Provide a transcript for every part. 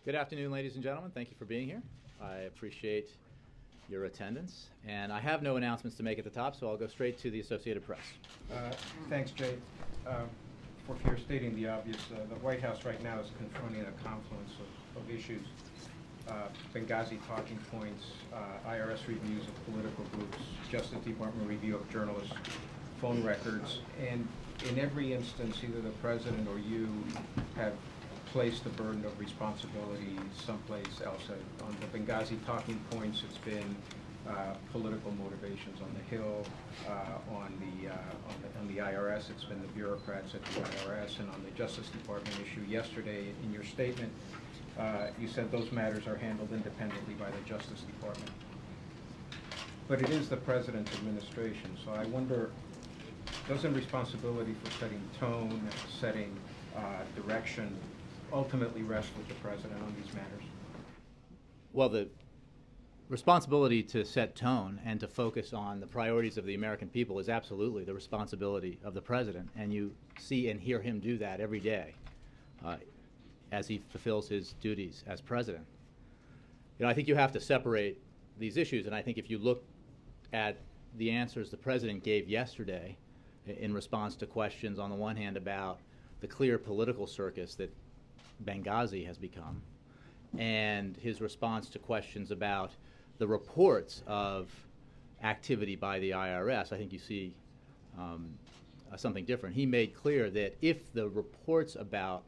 Good afternoon, ladies and gentlemen. Thank you for being here. I appreciate your attendance. And I have no announcements to make at the top, so I'll go straight to the Associated Press. Thanks, Jay. For fear of stating the obvious, the White House right now is confronting a confluence of issues. Benghazi talking points, IRS reviews of political groups, Justice Department review of journalists, phone records, and in every instance, either the President or you have placed the burden of responsibility someplace else. On the Benghazi talking points, it's been political motivations on the Hill. On the IRS, it's been the bureaucrats at the IRS, and on the Justice Department issue yesterday, in your statement, you said those matters are handled independently by the Justice Department. But it is the President's administration, so I wonder, doesn't responsibility for setting tone, setting direction, ultimately rest with the President on these matters? Well, the responsibility to set tone and to focus on the priorities of the American people is absolutely the responsibility of the President, and you see and hear him do that every day as he fulfills his duties as President. You know, I think you have to separate these issues, and I think if you look at the answers the President gave yesterday in response to questions on the one hand about the clear political circus that Benghazi has become, and his response to questions about the reports of activity by the IRS, I think you see something different. He made clear that if the reports about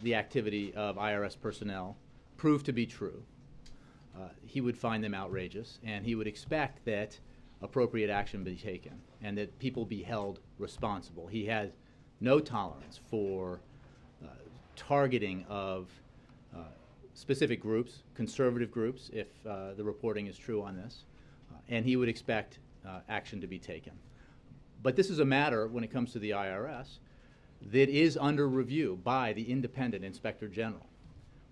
the activity of IRS personnel prove to be true, he would find them outrageous, and he would expect that appropriate action be taken and that people be held responsible. He has no tolerance for targeting of specific groups, conservative groups, if the reporting is true on this, and he would expect action to be taken. But this is a matter, when it comes to the IRS, that is under review by the independent Inspector General.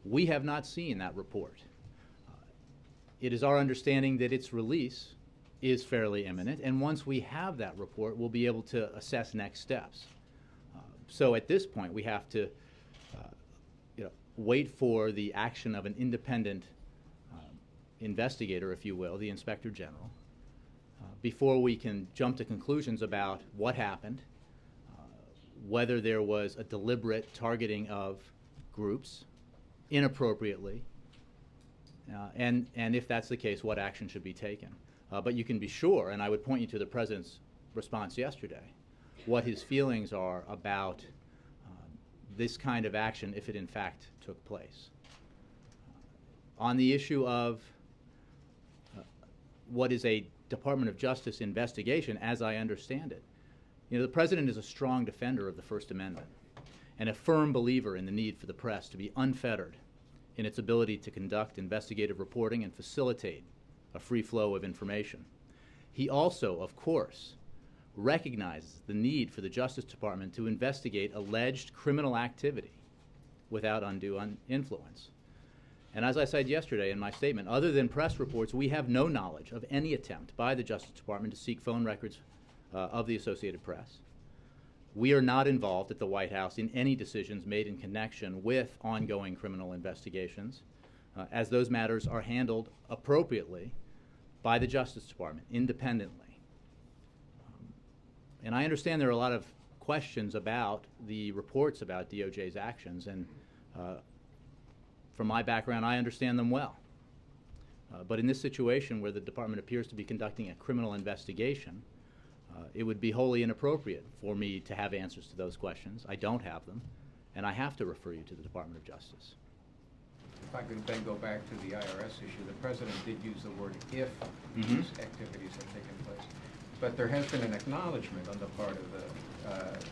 We have not seen that report. It is our understanding that its release is fairly imminent, and once we have that report, we'll be able to assess next steps. So at this point, we have to wait for the action of an independent investigator, if you will, the Inspector General, before we can jump to conclusions about what happened, whether there was a deliberate targeting of groups inappropriately, and if that's the case, what action should be taken. But you can be sure, and I would point you to the President's response yesterday, what his feelings are about this kind of action if it in fact took place. On the issue of what is a Department of Justice investigation, as I understand it, you know, the President is a strong defender of the First Amendment and a firm believer in the need for the press to be unfettered in its ability to conduct investigative reporting and facilitate a free flow of information. He also, of course, recognizes the need for the Justice Department to investigate alleged criminal activity without undue influence. And as I said yesterday in my statement, other than press reports, we have no knowledge of any attempt by the Justice Department to seek phone records of the Associated Press. We are not involved at the White House in any decisions made in connection with ongoing criminal investigations, as those matters are handled appropriately by the Justice Department independently. And I understand there are a lot of questions about the reports about DOJ's actions, and from my background, I understand them well. But in this situation where the department appears to be conducting a criminal investigation, it would be wholly inappropriate for me to have answers to those questions. I don't have them, and I have to refer you to the Department of Justice. If I could then go back to the IRS issue, the President did use the word if these activities have taken place. But there has been an acknowledgement on the part of the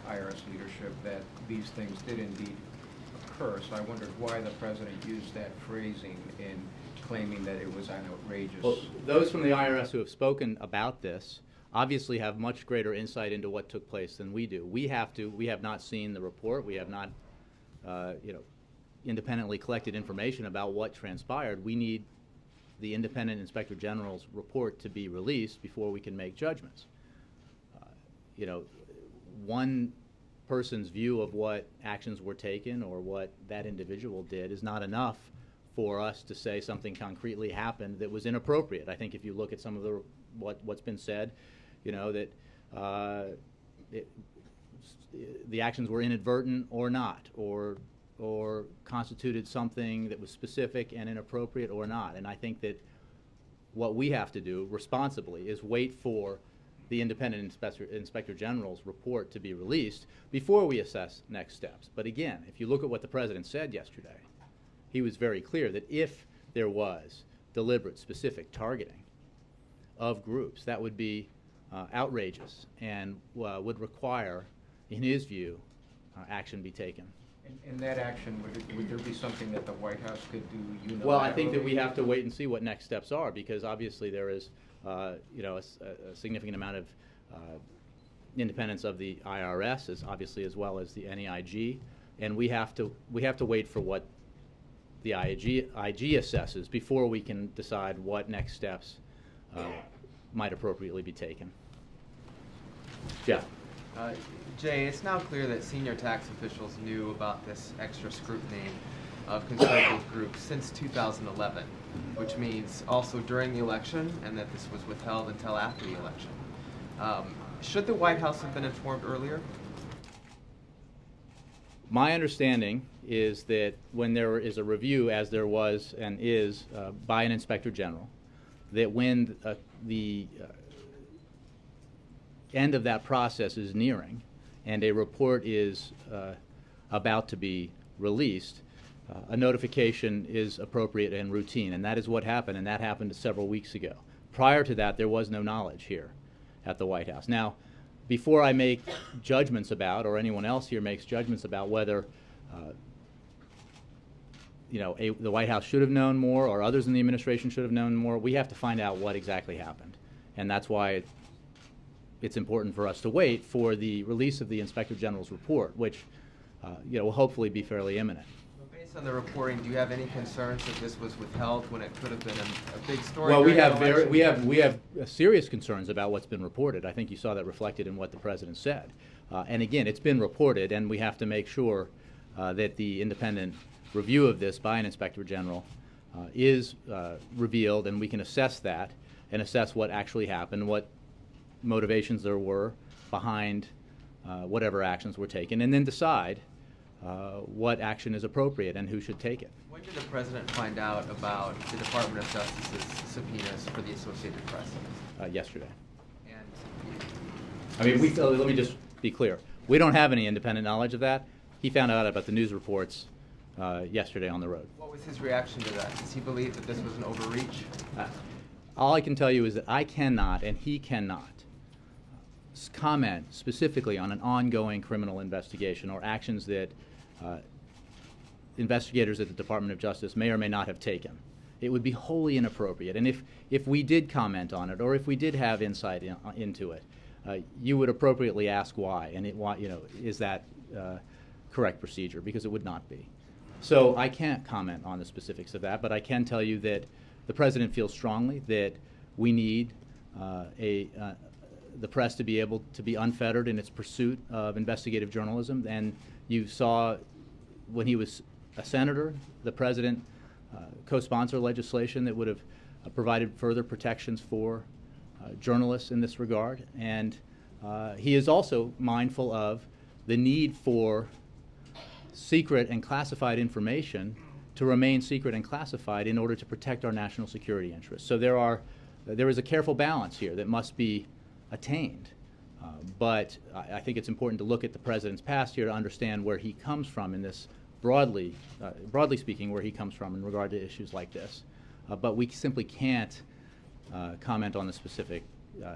IRS leadership that these things did indeed occur. So I wondered why the President used that phrasing in claiming that it was an outrageous. Well, those from the IRS who have spoken about this obviously have much greater insight into what took place than we do. We have not seen the report. We have not, independently collected information about what transpired. We need the independent Inspector General's report to be released before we can make judgments. One person's view of what actions were taken or what that individual did is not enough for us to say something concretely happened that was inappropriate. I think if you look at some of what's been said, you know, that the actions were inadvertent or not, or constituted something that was specific and inappropriate or not. And I think that what we have to do responsibly is wait for the independent inspector general's report to be released before we assess next steps. But again, if you look at what the president said yesterday, he was very clear that if there was deliberate, specific targeting of groups, that would be outrageous and would require, in his view, action be taken. In that action, would there be something that the White House could do unilaterally? Well, I think that we have to wait and see what next steps are, because obviously there is, you know, a significant amount of independence of the IRS, as well as the NEIG, and we have to wait for what the IG assesses before we can decide what next steps might appropriately be taken. Jeff. Jay, it's now clear that senior tax officials knew about this extra scrutiny of conservative groups since 2011, which means also during the election, and that this was withheld until after the election. Should the White House have been informed earlier? My understanding is that when there is a review, as there was and is, by an inspector general, that when the end of that process is nearing and a report is about to be released, a notification is appropriate and routine, and that is what happened, and that happened several weeks ago. Prior to that, there was no knowledge here at the White House. Now, before I make judgments about, or anyone else here makes judgments about whether you know, the White House should have known more or others in the administration should have known more, we have to find out what exactly happened. And that's why it's important for us to wait for the release of the Inspector General's report, which you know, will hopefully be fairly imminent. Based on the reporting, do you have any concerns that this was withheld when it could have been a big story? Well, we have serious concerns about what's been reported. I think you saw that reflected in what the president said. And again, it's been reported, and we have to make sure that the independent review of this by an inspector general is revealed, and we can assess that and assess what actually happened, what motivations there were behind whatever actions were taken, and then decide what action is appropriate and who should take it. When did the president find out about the Department of Justice's subpoenas for the Associated Press? Yesterday. And I mean, let me just be clear. We don't have any independent knowledge of that. He found out about the news reports yesterday on the road. what was his reaction to that? Does he believe that this was an overreach? All I can tell you is that I cannot and he cannot comment specifically on an ongoing criminal investigation or actions that investigators at the Department of Justice may or may not have taken. It would be wholly inappropriate. And if we did comment on it, or if we did have insight into it, you would appropriately ask why, and is that correct procedure? Because it would not be. So I can't comment on the specifics of that, but I can tell you that the President feels strongly that we need the press to be able to be unfettered in its pursuit of investigative journalism. And you saw when he was a senator, the President co-sponsored legislation that would have provided further protections for journalists in this regard. And he is also mindful of the need for secret and classified information to remain secret and classified in order to protect our national security interests. So there is a careful balance here that must be attained. But I think it's important to look at the President's past here to understand where he comes from in this, broadly speaking, where he comes from in regard to issues like this. But we simply can't comment on the specific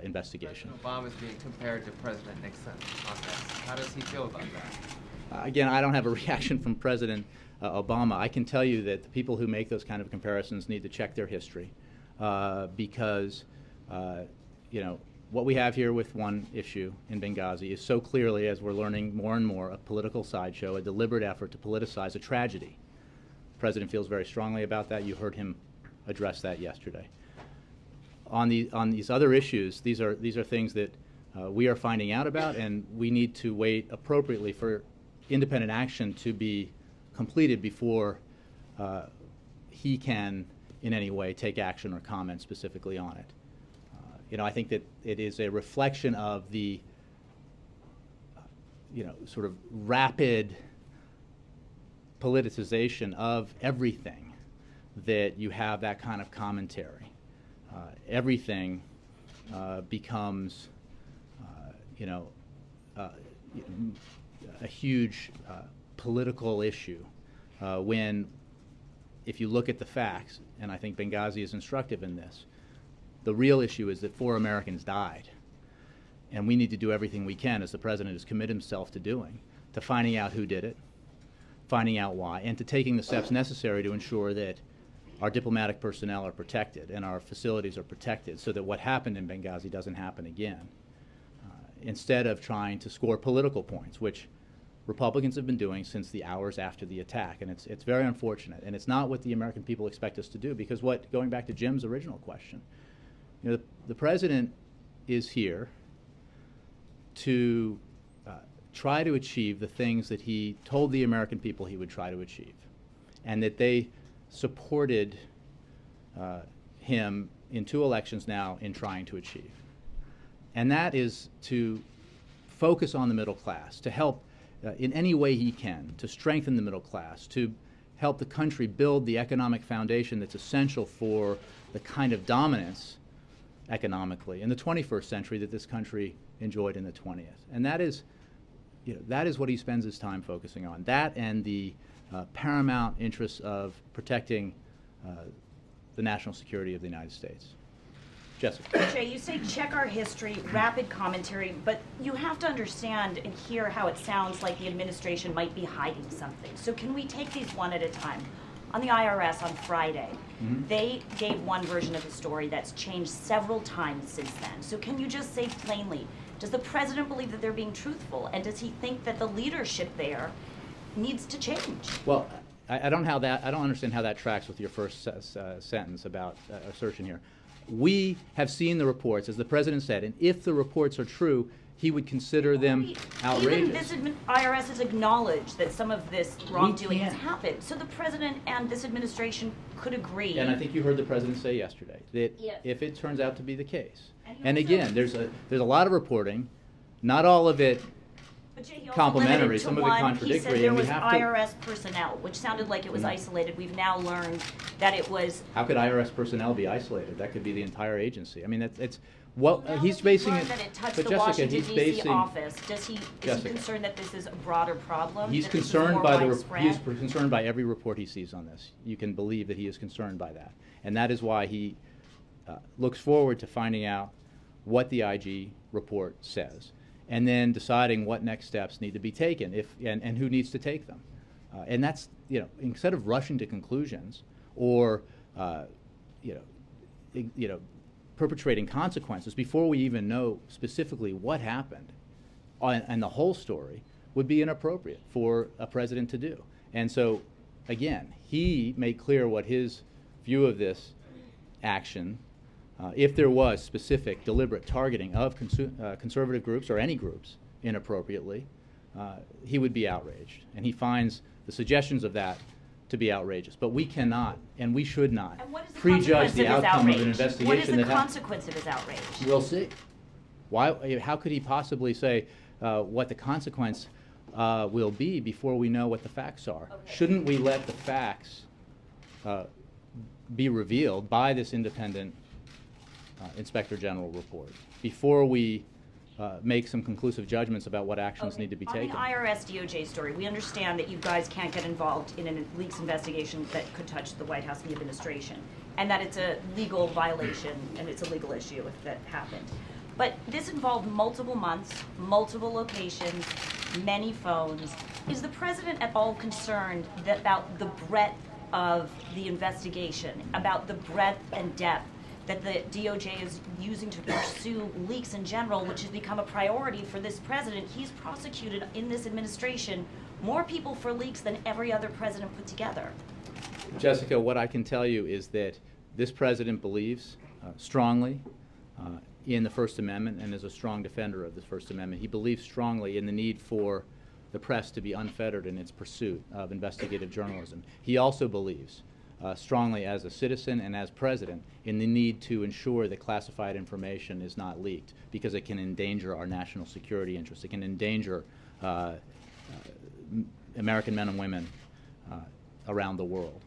investigation. President Obama is being compared to President Nixon on this. How does he feel about that? Again, I don't have a reaction from President Obama. I can tell you that the people who make those kind of comparisons need to check their history because, what we have here with one issue in Benghazi is so clearly, as we're learning more and more, a political sideshow, a deliberate effort to politicize a tragedy. The President feels very strongly about that. You heard him address that yesterday. On these other issues, these are things that we are finding out about, and we need to wait appropriately for independent action to be completed before he can in any way take action or comment specifically on it. I think that it is a reflection of the sort of rapid politicization of everything that you have that kind of commentary. Everything becomes a huge political issue when, if you look at the facts, and I think Benghazi is instructive in this, the real issue is that 4 Americans died. And we need to do everything we can, as the President has committed himself to doing, to finding out who did it, finding out why, and to taking the steps necessary to ensure that our diplomatic personnel are protected and our facilities are protected so that what happened in Benghazi doesn't happen again. Instead of trying to score political points, which Republicans have been doing since the hours after the attack. And it's very unfortunate. And it's not what the American people expect us to do, because going back to Jim's original question, the President is here to try to achieve the things that he told the American people he would try to achieve, and that they supported him in 2 elections now in trying to achieve. And that is to focus on the middle class, to help in any way he can, to strengthen the middle class, to help the country build the economic foundation that's essential for the kind of dominance economically in the 21st century that this country enjoyed in the 20th. And that is what he spends his time focusing on. That and the paramount interests of protecting the national security of the United States. Jessica. Jay, you say check our history, rapid commentary, but you have to understand and hear how it sounds like the administration might be hiding something. So can we take these one at a time? On the IRS on Friday, they gave one version of the story that's changed several times since then. So can you just say plainly, does the President believe that they're being truthful, and does he think that the leadership there needs to change? Well, I don't understand how that tracks with your first sentence about assertion here. We have seen the reports, as the President said, and if the reports are true, he would consider them outrageous. Even this IRS has acknowledged that some of this wrongdoing has happened. So the President and this administration could agree. And I think you heard the President say yesterday that if it turns out to be the case, and again, there's a lot of reporting, not all of it complimentary, some of it contradictory. He said there was IRS personnel, which sounded like it was isolated. We've now learned that it was. How could IRS personnel be isolated? That could be the entire agency. I mean, it's what he's basing it. That it touched but the Jessica, Washington he's D.C. basing. office. Is he concerned that this is a broader problem? He's concerned by he's concerned by every report he sees on this. You can believe that he is concerned by that, and that is why he looks forward to finding out what the IG report says, and then deciding what next steps need to be taken, and who needs to take them. And that's, instead of rushing to conclusions or perpetrating consequences before we even know specifically what happened and the whole story, would be inappropriate for a president to do. And so, again, he made clear what his view of this action, if there was specific, deliberate targeting of conservative groups or any groups inappropriately, he would be outraged. And he finds the suggestions of that to be outrageous. But we cannot, and we should not, prejudge the outcome of an investigation. What is the consequence of his outrage? We'll see. Why? How could he possibly say what the consequence will be before we know what the facts are? Okay. Shouldn't we let the facts be revealed by this independent Inspector General report before we make some conclusive judgments about what actions need to be taken? On the IRS DOJ story, we understand that you guys can't get involved in a leaks investigation that could touch the White House and the administration, and that it's a legal violation and it's a legal issue if that happened. But this involved multiple months, multiple locations, many phones. Is the President at all concerned about the breadth of the investigation, about the breadth and depth that the DOJ is using to pursue leaks in general, which has become a priority for this president? He's prosecuted in this administration more people for leaks than every other president put together. Jessica, what I can tell you is that this president believes strongly in the First Amendment and is a strong defender of the First Amendment. He believes strongly in the need for the press to be unfettered in its pursuit of investigative journalism. He also believes strongly as a citizen and as president in the need to ensure that classified information is not leaked because it can endanger our national security interests. It can endanger American men and women around the world.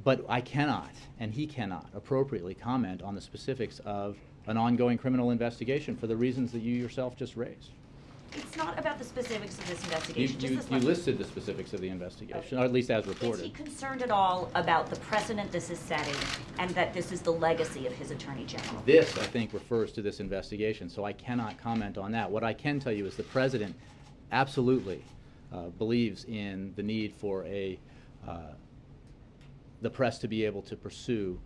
But I cannot, and he cannot, appropriately comment on the specifics of an ongoing criminal investigation for the reasons that you yourself just raised. It's not about the specifics of this investigation. Just this You one. listed the specifics of the investigation, or at least as reported. Is he concerned at all about the precedent this is setting and that this is the legacy of his Attorney General? This, I think, refers to this investigation, so I cannot comment on that. What I can tell you is the President absolutely believes in the need for the press to be able to pursue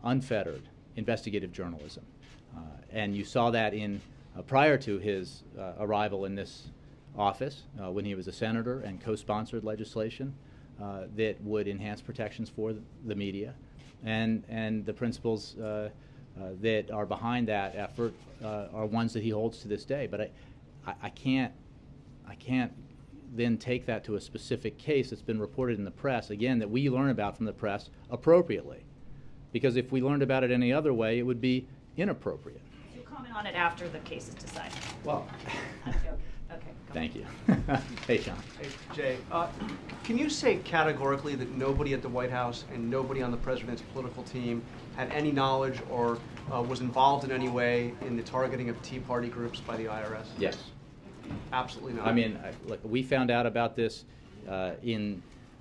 unfettered investigative journalism. And you saw that in prior to his arrival in this office, when he was a senator and co-sponsored legislation that would enhance protections for the media, and the principles that are behind that effort are ones that he holds to this day. But I can't then take that to a specific case that's been reported in the press, again, that we learn about from the press appropriately. Because if we learned about it any other way, it would be inappropriate. You'll comment on it after the case is decided. Well, I'm joking. Okay. Go thank on. you. Hey, Sean. Hey, Jay, can you say categorically that nobody at the White House and nobody on the president's political team had any knowledge or was involved in any way in the targeting of Tea Party groups by the IRS? Yes. Absolutely not. I mean, look, we found out about this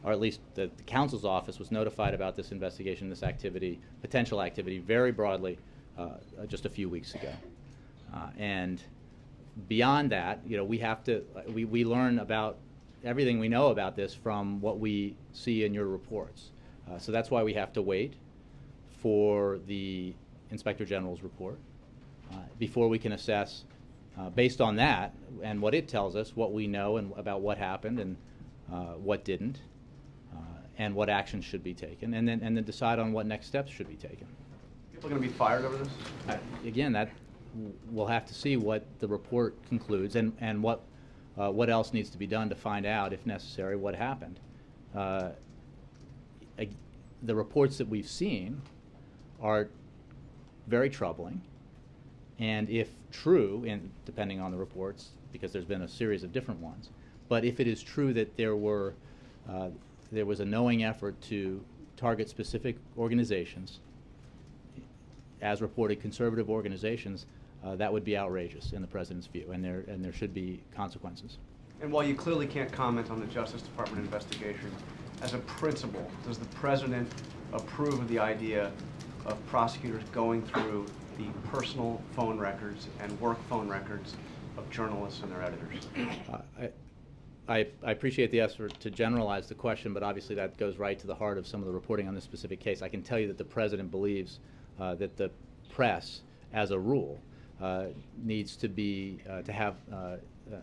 or at least the counsel's office was notified about this investigation, this activity, potential activity, very broadly just a few weeks ago. And beyond that, you know, we have to, we learn about everything we know about this from what we see in your reports. So that's why we have to wait for the Inspector General's report before we can assess, based on that and what it tells us, what we know and about what happened and what didn't, and what actions should be taken, and then decide on what next steps should be taken. People are going to be fired over this? Again, that we'll have to see what the report concludes and what else needs to be done to find out, if necessary, what happened. The reports that we've seen are very troubling, and if true, and depending on the reports, because there's been a series of different ones, but if it is true that there was a knowing effort to target specific organizations, as reported conservative organizations, that would be outrageous in the President's view, and there should be consequences. And while you clearly can't comment on the Justice Department investigation, as a principle, does the President approve of the idea of prosecutors going through the personal phone records and work phone records of journalists and their editors? I appreciate the effort to generalize the question, but obviously that goes right to the heart of some of the reporting on this specific case. I can tell you that the President believes that the press, as a rule, needs to be to have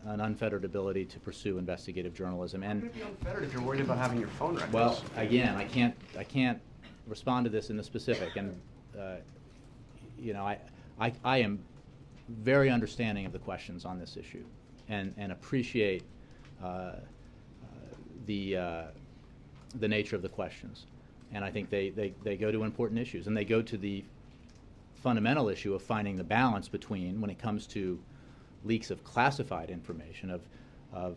an unfettered ability to pursue investigative journalism. And How can it be unfettered if you're worried about having your phone records? well, again, I can't respond to this in the specific, and you know, I am very understanding of the questions on this issue, and appreciate the nature of the questions, and I think they go to important issues, and they go to the fundamental issue of finding the balance between, when it comes to leaks of classified information of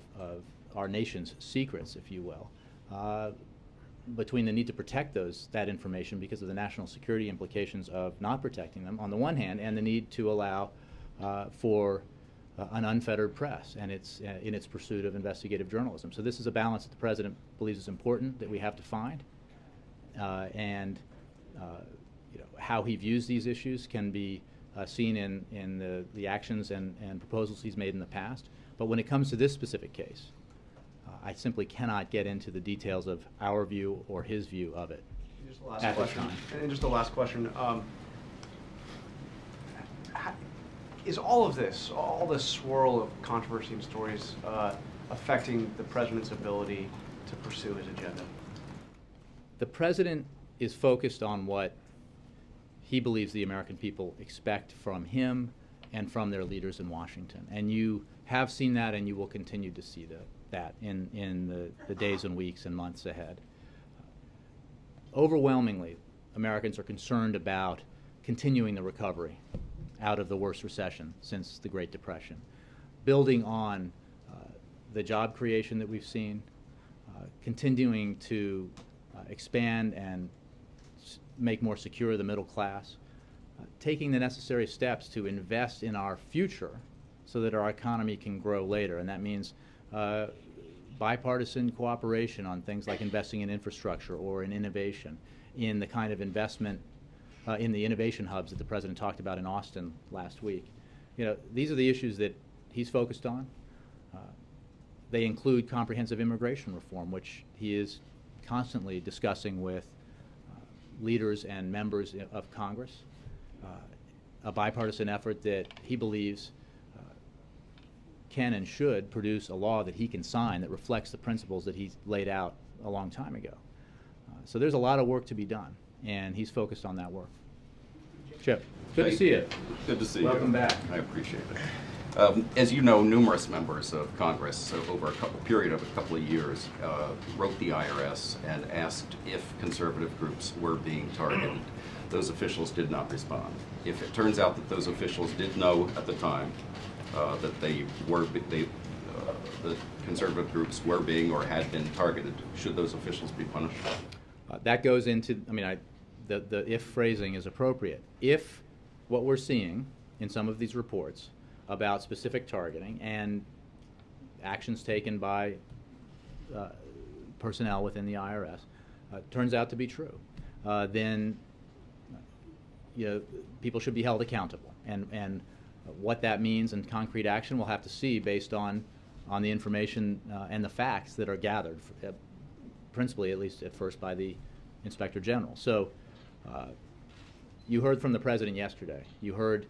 our nation's secrets, if you will, between the need to protect that information because of the national security implications of not protecting them on the one hand, and the need to allow for an unfettered press and in its pursuit of investigative journalism. So this is a balance that the President believes is important that we have to find, and you know, how he views these issues can be seen in the actions and proposals he's made in the past. But when it comes to this specific case, I simply cannot get into the details of our view or his view of it. Just the last at this question. time. And just the last question. Is all of this, all this swirl of controversy and stories affecting the President's ability to pursue his agenda? The President is focused on what he believes the American people expect from him and from their leaders in Washington. And you have seen that, and you will continue to see that in the days and weeks and months ahead. Overwhelmingly, Americans are concerned about continuing the recovery out of the worst recession since the Great Depression, building on the job creation that we've seen, continuing to expand and make more secure the middle class, taking the necessary steps to invest in our future so that our economy can grow later. And that means bipartisan cooperation on things like investing in infrastructure or in innovation, in the kind of investment in the innovation hubs that the President talked about in Austin last week. You know, these are the issues that he's focused on. They include comprehensive immigration reform, which he is constantly discussing with leaders and members of Congress, a bipartisan effort that he believes can and should produce a law that he can sign that reflects the principles that he's laid out a long time ago. So there's a lot of work to be done, and he's focused on that work. Chip, good to see you. Good to see you. Welcome back. I appreciate it. As you know, numerous members of Congress over a period of a couple of years wrote the IRS and asked if conservative groups were being targeted. Those officials did not respond. If it turns out that those officials did know at the time that the conservative groups were being or had been targeted, should those officials be punished? That goes into, I mean, the if phrasing is appropriate. If what we're seeing in some of these reports about specific targeting and actions taken by personnel within the IRS turns out to be true, then people should be held accountable. And what that means in concrete action we'll have to see based on the information and the facts that are gathered, principally, at least at first, by the Inspector General. So you heard from the President yesterday. You heard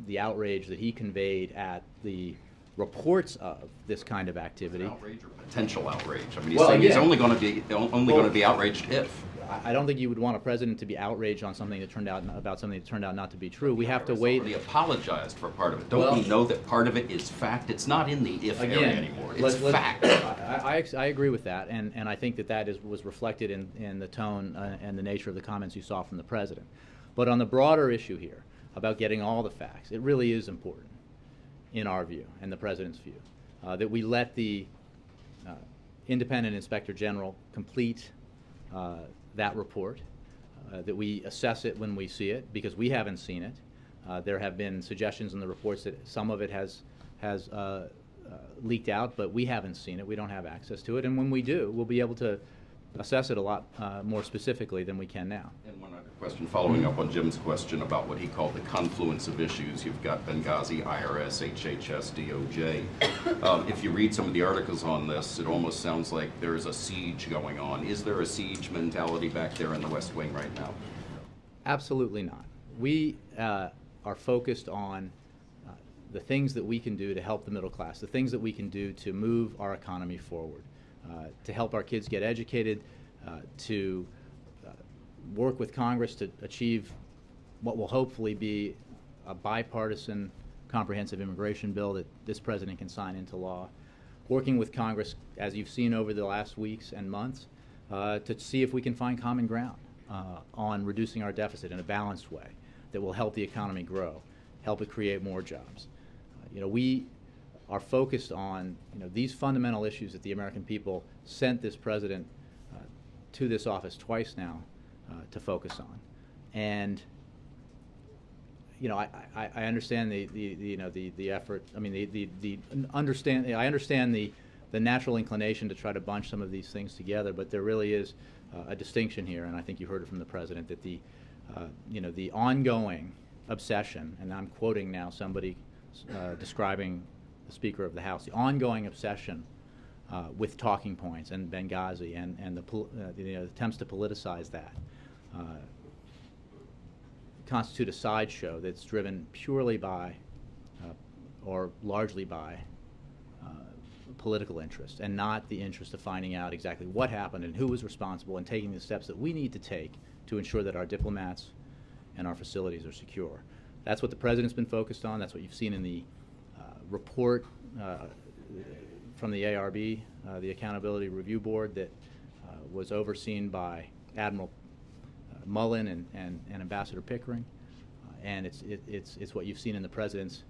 the outrage that he conveyed at the reports of this kind of activity. Outrage or potential outrage? I mean, he's saying he's only going to be outraged if. I don't think you would want a president to be outraged on something that turned out not to be true. We have to wait. He apologized for part of it. Don't we know that part of it is fact? It's not in the if area anymore. It's fact. I agree with that, and I think that was reflected in the tone and the nature of the comments you saw from the president. But on the broader issue here about getting all the facts, it really is important, in our view and the president's view, that we let the independent Inspector General complete that report, that we assess it when we see it, because we haven't seen it. There have been suggestions in the reports that some of it has leaked out, but we haven't seen it. We don't have access to it, and when we do, we'll be able to assess it a lot more specifically than we can now. And one other question, following up on Jim's question about what he called the confluence of issues. You've got Benghazi, IRS, HHS, DOJ. If you read some of the articles on this, it almost sounds like there is a siege going on. Is there a siege mentality back there in the West Wing right now? Absolutely not. We are focused on the things that we can do to help the middle class, the things that we can do to move our economy forward. To help our kids get educated, to work with Congress to achieve what will hopefully be a bipartisan comprehensive immigration bill that this president can sign into law. Working with Congress, as you've seen over the last weeks and months, to see if we can find common ground on reducing our deficit in a balanced way that will help the economy grow, help it create more jobs. We are focused on these fundamental issues that the American people sent this president to this office twice now to focus on. And I understand the effort. I mean I understand the natural inclination to try to bunch some of these things together, but there really is a distinction here, and I think you heard it from the president, that the ongoing obsession, and I'm quoting now somebody describing the Speaker of the House, the ongoing obsession with talking points and Benghazi and the attempts to politicize that constitute a sideshow that's driven purely by or largely by political interest, and not the interest of finding out exactly what happened and who was responsible, and taking the steps that we need to take to ensure that our diplomats and our facilities are secure. That's what the president's been focused on. That's what you've seen in the report from the ARB, the Accountability Review Board, that was overseen by Admiral Mullen and Ambassador Pickering. And it's what you've seen in the president's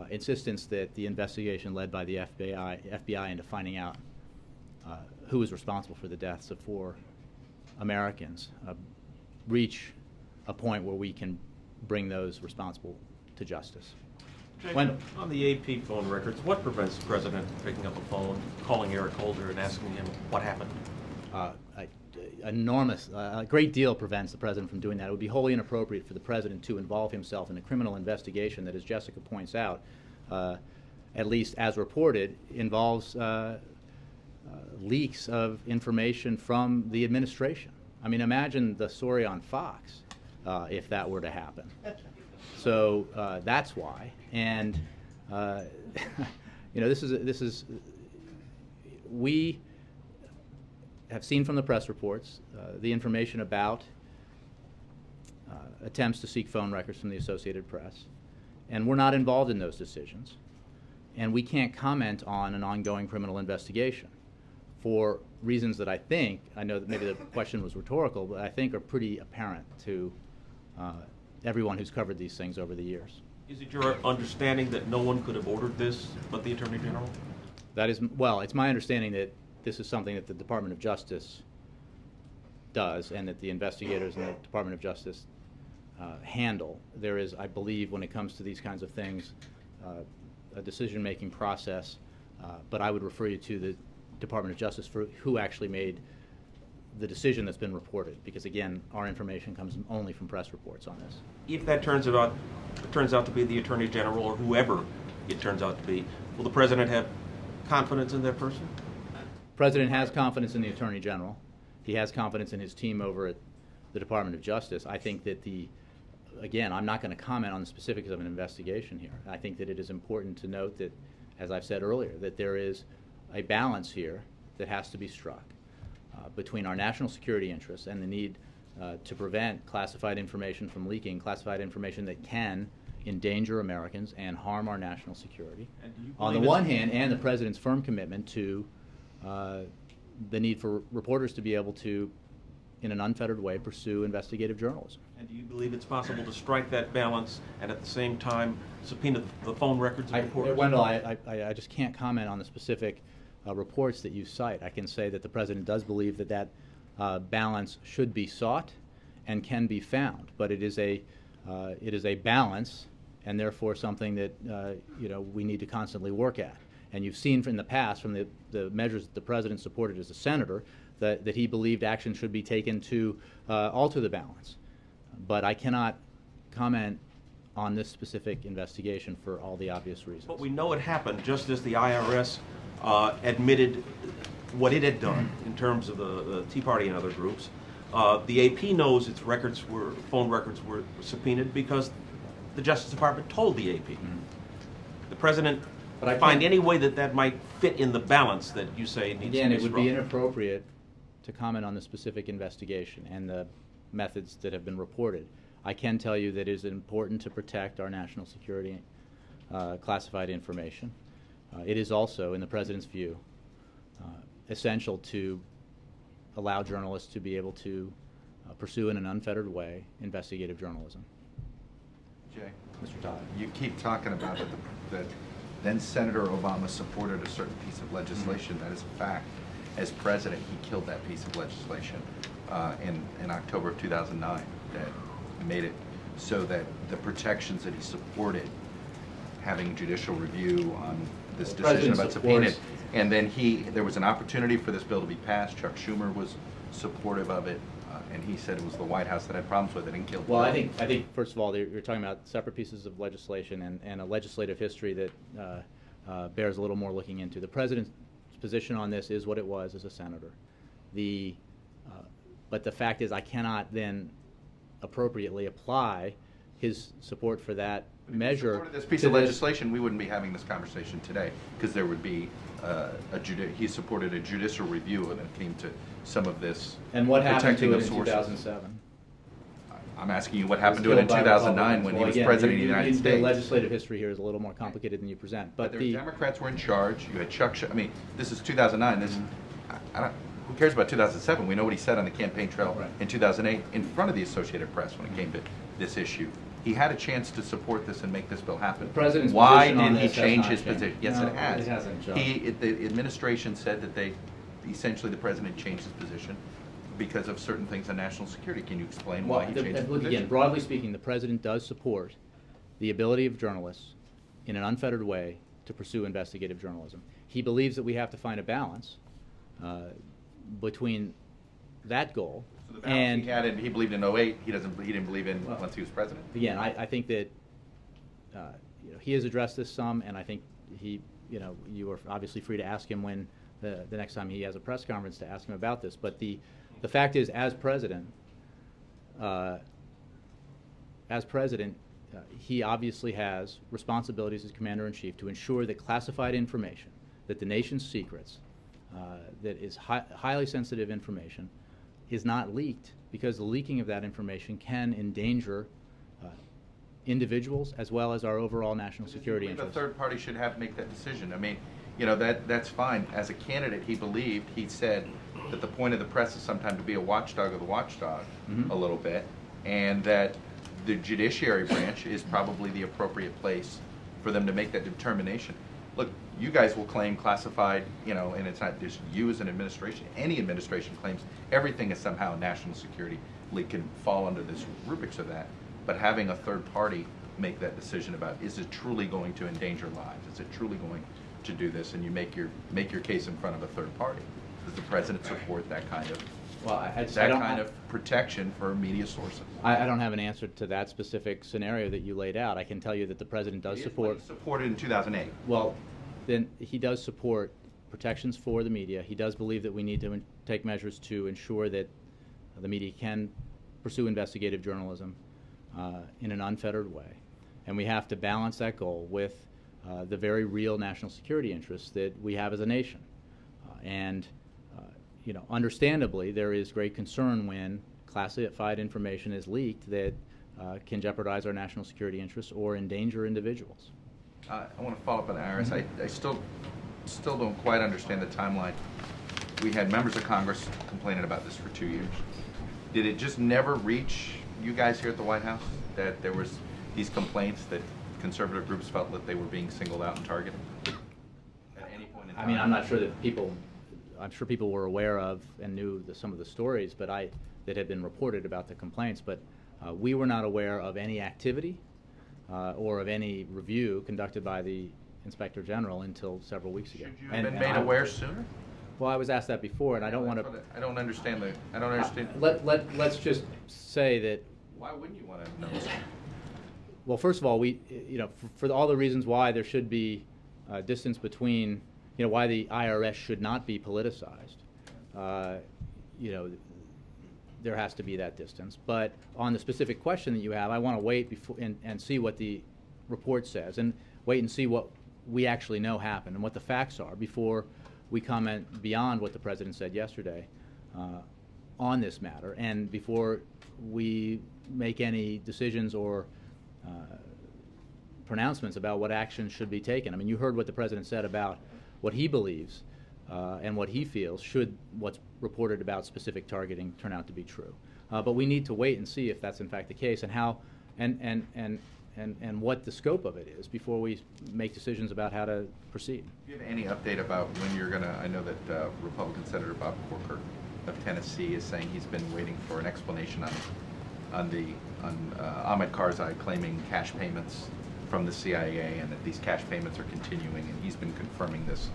insistence that the investigation led by the FBI into finding out who was responsible for the deaths of 4 Americans reach a point where we can bring those responsible to justice. Wendell. On the AP phone records, what prevents the president from picking up a phone, calling Eric Holder and asking him what happened? A great deal prevents the president from doing that. It would be wholly inappropriate for the president to involve himself in a criminal investigation that, as Jessica points out, at least as reported, involves leaks of information from the administration. I mean, imagine the story on Fox if that were to happen. So that's why. And we have seen from the press reports the information about attempts to seek phone records from the Associated Press, and we're not involved in those decisions, and we can't comment on an ongoing criminal investigation for reasons that I know that maybe the question was rhetorical, but I think are pretty apparent to everyone who's covered these things over the years. Is it your understanding that no one could have ordered this but the Attorney General? That is, well, it's my understanding that this is something that the Department of Justice does and that the investigators in the Department of Justice handle. There is, I believe, when it comes to these kinds of things, a decision-making process, but I would refer you to the Department of Justice for who actually made the decision that's been reported, because again, our information comes only from press reports on this. If that turns out to be the Attorney General or whoever it turns out to be, will the president have confidence in that person? The president has confidence in the Attorney General. He has confidence in his team over at the Department of Justice. I think that again, I'm not going to comment on the specifics of an investigation here. I think that it is important to note that, as I've said earlier, that there is a balance here that has to be struck between our national security interests and the need to prevent classified information from leaking, classified information that can endanger Americans and harm our national security, on the one hand, and the president's firm commitment to the need for reporters to be able to, in an unfettered way, pursue investigative journalism. And do you believe it's possible to strike that balance and at the same time subpoena the phone records of reporters? Wendell, I just can't comment on the specific reports that you cite. I can say that the president does believe that that balance should be sought and can be found, but it is a balance, and therefore something that we need to constantly work at. And you've seen in the past, from the measures that the president supported as a senator, that he believed action should be taken to alter the balance. But I cannot comment on this specific investigation for all the obvious reasons. But we know it happened just as the IRS admitted what it had done in terms of the Tea Party and other groups. The AP knows its phone records were subpoenaed because the Justice Department told the AP. The president find any way that might fit in the balance that you say needs to be struck. Again, it would be inappropriate to comment on the specific investigation and the methods that have been reported. I can tell you that it is important to protect our national security classified information. It is also, in the president's view, essential to allow journalists to be able to pursue in an unfettered way investigative journalism. Jay, Mr. Todd. you keep talking about it, that then Senator Obama supported a certain piece of legislation. That is a fact. As president, he killed that piece of legislation in October of 2009 that made it so that the protections that he supported, having judicial review on this decision about subpoena, and then there was an opportunity for this bill to be passed. Chuck Schumer was supportive of it, and he said it was the White House that had problems with it and killed it. Well, I think first of all, you're talking about separate pieces of legislation and a legislative history that bears a little more looking into. The president's position on this is what it was as a senator. But the fact is, I cannot then appropriately apply his support for that measure. If he supported this piece of legislation, we wouldn't be having this conversation today, because there would be he supported a judicial review when it came to some of this. And what happened to it in sources. 2007? I'm asking you what happened to it in 2009 when he was president of the United States. The legislative history here is a little more complicated than you present. But But the Democrats were in charge. You had Chuck. I mean, this is 2009. This, who cares about 2007? We know what he said on the campaign trail in 2008 in front of the Associated Press when it came to this issue. He had a chance to support this and make this bill happen. The president's Why position on didn't he this has change not his changed. position? Yes, No, it has. it hasn't, John. The administration said that they, essentially, the president changed his position because of certain things on national security. Can you explain why he changed his Look, position? again, broadly speaking, the president does support the ability of journalists in an unfettered way to pursue investigative journalism. He believes that we have to find a balance between that goal So the balance and he had, he believed in 08. He didn't believe in Well, once he was president. again, I think that he has addressed this some, and I think you are obviously free to ask him when the next time he has a press conference to ask him about this. But the fact is, as president, he obviously has responsibilities as commander-in-chief to ensure that classified information, that the nation's secrets, that is highly sensitive information, is not leaked, because the leaking of that information can endanger individuals as well as our overall national security The interests. third party should make that decision. I mean, that's fine. As a candidate, he said that the point of the press is sometimes to be a watchdog of the watchdog a little bit, and that the judiciary branch is probably the appropriate place for them to make that determination. Look, you guys will claim classified, and it's not just you as an administration. Any administration claims everything is somehow national security. Can fall under this rubrics of that. But having a third party make that decision about, is it truly going to endanger lives? Is it truly going to do this? And you make your case in front of a third party. Does the president support that kind of protection for media sources? I don't have an answer to that specific scenario that you laid out. I can tell you that the president does support. He supported in 2008. Well, then he does support protections for the media. He does believe that we need to take measures to ensure that the media can pursue investigative journalism in an unfettered way. And we have to balance that goal with the very real national security interests that we have as a nation. Understandably, there is great concern when classified information is leaked that can jeopardize our national security interests or endanger individuals. I want to follow up on the IRS. I still don't quite understand the timeline. We had members of Congress complaining about this for 2 years. Did it just never reach you guys here at the White House that there was these complaints that conservative groups felt that they were being singled out and targeted at any point in time? I mean, I'm not sure that I'm sure people were aware of and knew some of the stories that had been reported about the complaints, but we were not aware of any activity or of any review conducted by the Inspector General until several weeks ago. Should you have been made aware sooner? Well, I was asked that before, and I don't want to. I don't understand. Let's just say that. Why wouldn't you want to know? Well, first of all, for all the reasons why there should be distance between, why the IRS should not be politicized. There has to be that distance. But on the specific question that you have, I want to wait before and see what the report says, and wait and see what we actually know happened and what the facts are before we comment beyond what the president said yesterday on this matter, and before we make any decisions or pronouncements about what action should be taken. I mean, you heard what the president said about what he believes and what he feels should what's reported about specific targeting turn out to be true. But we need to wait and see if that's in fact the case, and how and what the scope of it is before we make decisions about how to proceed. Do you have any update about when you're going to, I know that Republican Senator Bob Corker of Tennessee is saying he's been waiting for an explanation on Ahmed Karzai claiming cash payments from the CIA, and that these cash payments are continuing, and he's been confirming this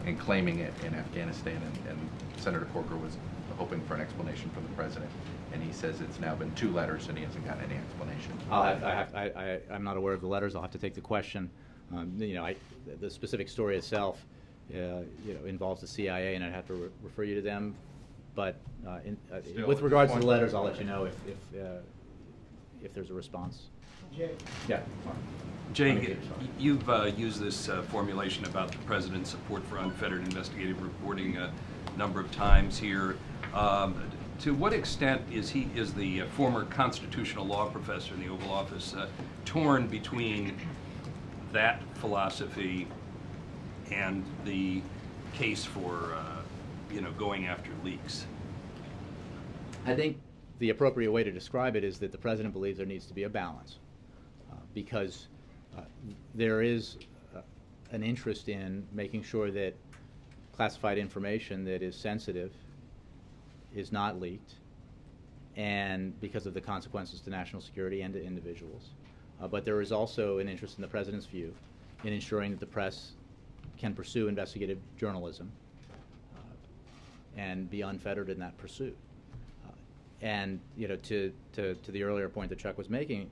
and claiming it in Afghanistan, and Senator Corker was hoping for an explanation from the president, and he says it's now been 2 letters and he hasn't gotten any explanation. I'm not aware of the letters. I'll have to take the question. The specific story itself, involves the CIA, and I'd have to refer you to them. But with regards to the letters, I'll let you know if there's a response. Jay. Yeah. Jay, you've used this formulation about the president's support for unfettered investigative reporting a number of times here. To what extent is the former constitutional law professor in the Oval Office torn between that philosophy and the case for going after leaks? I think the appropriate way to describe it is that the president believes there needs to be a balance, because there is an interest in making sure that classified information that is sensitive is not leaked, and because of the consequences to national security and to individuals. But there is also an interest in the president's view in ensuring that the press can pursue investigative journalism and be unfettered in that pursuit. And to the earlier point that Chuck was making,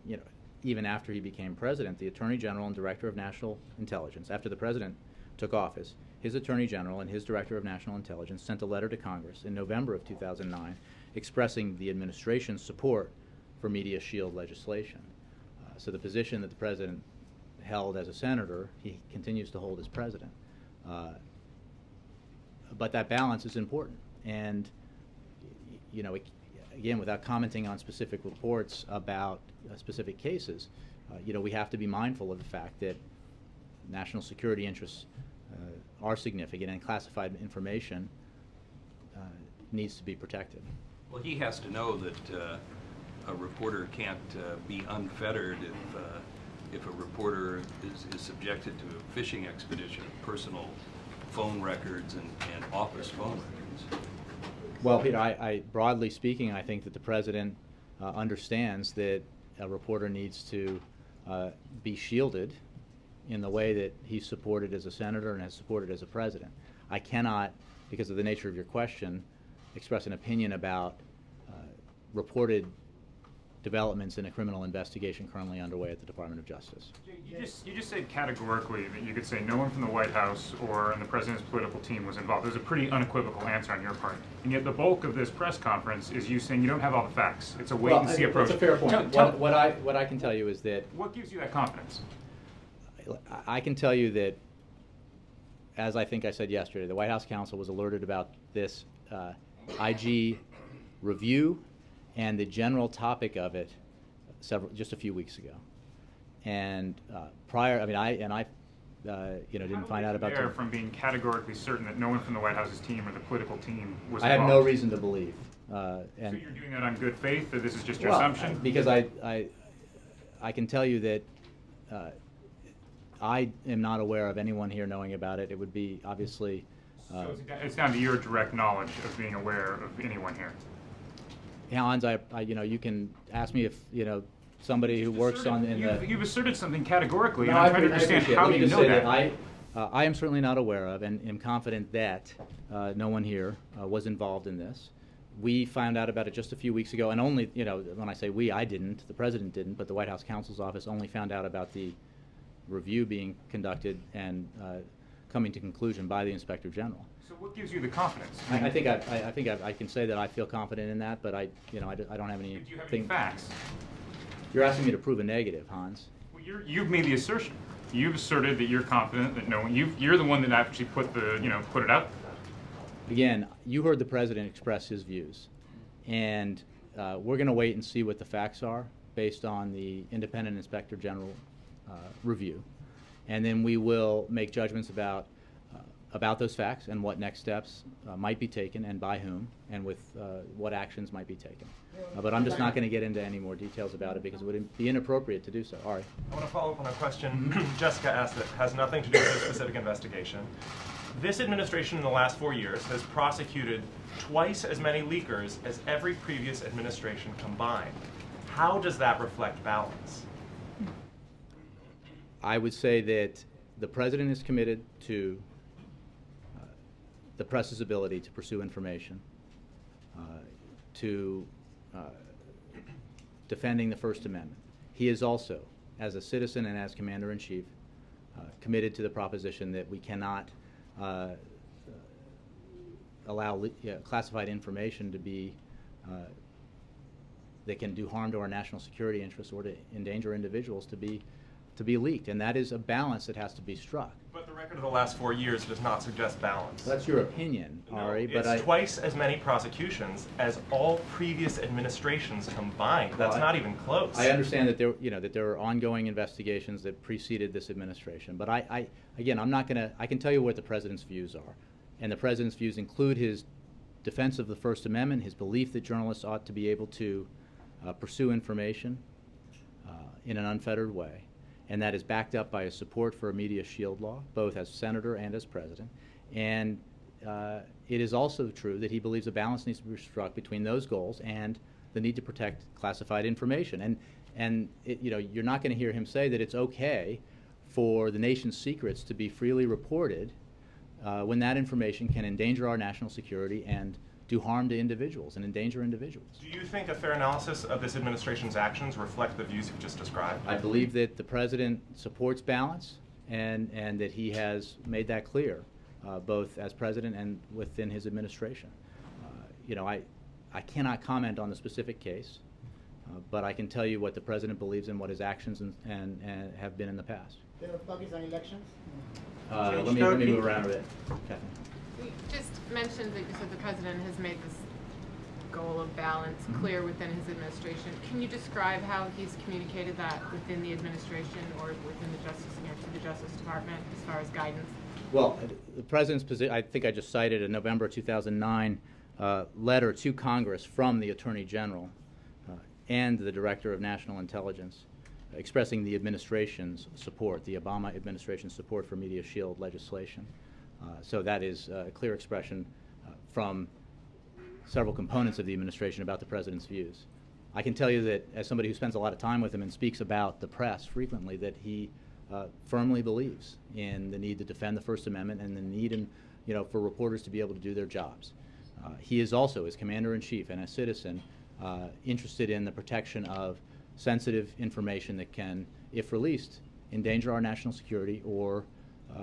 even after he became president, the Attorney General and Director of National Intelligence, after the president took office, his Attorney General and his Director of National Intelligence sent a letter to Congress in November of 2009 expressing the administration's support for media shield legislation. So the position that the president held as a senator, he continues to hold as president. But that balance is important. And, again, without commenting on specific reports about specific cases, we have to be mindful of the fact that national security interests are significant, and classified information needs to be protected. Well, he has to know that a reporter can't be unfettered if a reporter is subjected to a fishing expedition, personal phone records and office phone records. Well, Peter, broadly speaking, I think that the president understands that a reporter needs to be shielded in the way that he's supported as a senator and has supported as a president. I cannot, because of the nature of your question, express an opinion about reported developments in a criminal investigation currently underway at the Department of Justice. You just said categorically that you could say no one from the White House or in the president's political team was involved. There's a pretty unequivocal answer on your part. And yet the bulk of this press conference is you saying you don't have all the facts. It's a wait-and-see approach. That's a fair point. What I can tell you is that... What gives you that confidence? I can tell you that, as I think I said yesterday, the White House counsel was alerted about this IG review and the general topic of it just a few weeks ago. And prior, I didn't find out about it. From being categorically certain that no one from the White House's team or the political team was involved. I have no reason to believe. So you're doing that on good faith, or this is just your well, assumption? Because I can tell you that I am not aware of anyone here knowing about it. It would be obviously. So it's down to your direct knowledge of being aware of anyone here. Hans, you can ask me if somebody who works on in the. You've asserted something categorically, No, and I'm trying to understand how you know that. I am certainly not aware of, and am confident that no one here was involved in this. We found out about it just a few weeks ago, and only when I say we, I didn't, the president didn't, but the White House counsel's office only found out about the review being conducted and coming to conclusion by the Inspector General. So what gives you the confidence? I think I can say that I feel confident in that, but I don't have any. Do you have any facts? You're asking me to prove a negative, Hans. Well, you've made the assertion. You've asserted that you're confident that no one. You're the one that actually put it out. Again, you heard the president express his views, and we're going to wait and see what the facts are based on the independent Inspector General review, and then we will make judgments about those facts and what next steps might be taken and by whom and with what actions might be taken. But I'm just not going to get into any more details about it because it would be inappropriate to do so. Ari. I want to follow up on a question Jessica asked that has nothing to do with a specific investigation. This administration in the last 4 years has prosecuted twice as many leakers as every previous administration combined. How does that reflect balance? I would say that the president is committed to the press's ability to pursue information, to defending the First Amendment. He is also, as a citizen and as Commander-in-Chief, committed to the proposition that we cannot allow classified information to be that can do harm to our national security interests or to endanger individuals to be leaked, and that is a balance that has to be struck. But the record of the last 4 years does not suggest balance. That's your opinion, Ari, but It's twice as many prosecutions as all previous administrations combined. That's not even close. I understand that there are ongoing investigations that preceded this administration, but again, I'm not going to. I can tell you what the president's views are, and the president's views include his defense of the First Amendment, his belief that journalists ought to be able to pursue information in an unfettered way, and that is backed up by his support for a media shield law, both as senator and as president. And it is also true that he believes a balance needs to be struck between those goals and the need to protect classified information. And you're not going to hear him say that it's okay for the nation's secrets to be freely reported when that information can endanger our national security and do harm to individuals and endanger individuals. Do you think a fair analysis of this administration's actions reflect the views you've just described? I believe that the president supports balance and that he has made that clear, both as president and within his administration. I cannot comment on the specific case, but I can tell you what the president believes and what his actions and have been in the past. There are focus on elections? Let me move around a bit. Catherine. You just mentioned that you said the president has made this goal of balance clear within his administration. Can you describe how he's communicated that within the administration or within the to the Justice Department as far as guidance? Well, the president's position, I think I just cited a November 2009 letter to Congress from the Attorney General and the Director of National Intelligence expressing the administration's support, the Obama administration's support for media shield legislation. So that is a clear expression from several components of the administration about the president's views. I can tell you that as somebody who spends a lot of time with him and speaks about the press frequently, that he firmly believes in the need to defend the First Amendment and the need for reporters to be able to do their jobs. He is also, as Commander-in-Chief and a citizen, interested in the protection of sensitive information that can, if released, endanger our national security or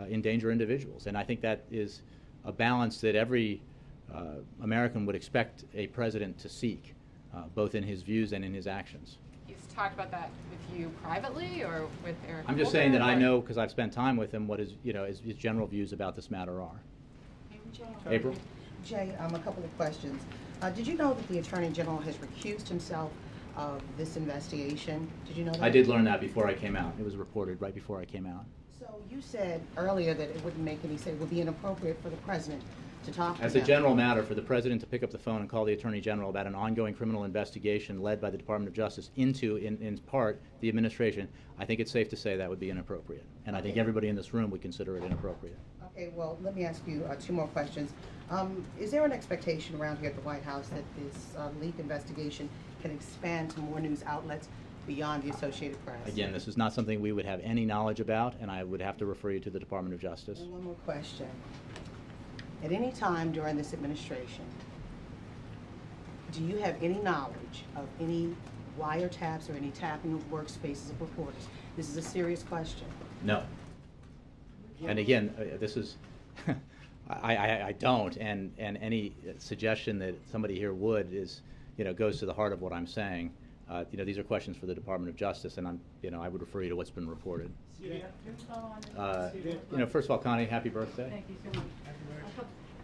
endanger individuals. And I think that is a balance that every American would expect a president to seek, both in his views and in his actions. He's talked about that with you privately or with Eric? I'm just saying that I know, because I've spent time with him, what his general views about this matter are. April? Jay, a couple of questions. Did you know that the Attorney General has recused himself of this investigation? Did you know that? I did learn that before I came out. It was reported right before I came out. So you said earlier that it wouldn't make any sense, it would be inappropriate for the president to talk to As a general matter, for the president to pick up the phone and call the Attorney General about an ongoing criminal investigation led by the Department of Justice into, in part, the administration, I think it's safe to say that would be inappropriate. And I think everybody in this room would consider it inappropriate. Okay, well, let me ask you two more questions. Is there an expectation around here at the White House that this leak investigation can expand to more news outlets beyond the Associated Press? Again, this is not something we would have any knowledge about, and I would have to refer you to the Department of Justice. And one more question. At any time during this administration, do you have any knowledge of any wiretaps or any tapping of workspaces of reporters? This is a serious question. No. And again, this is, I don't, and any suggestion that somebody here would is, goes to the heart of what I'm saying. These are questions for the Department of Justice, and I would refer you to what's been reported. First of all, Connie, happy birthday. Thank you so much.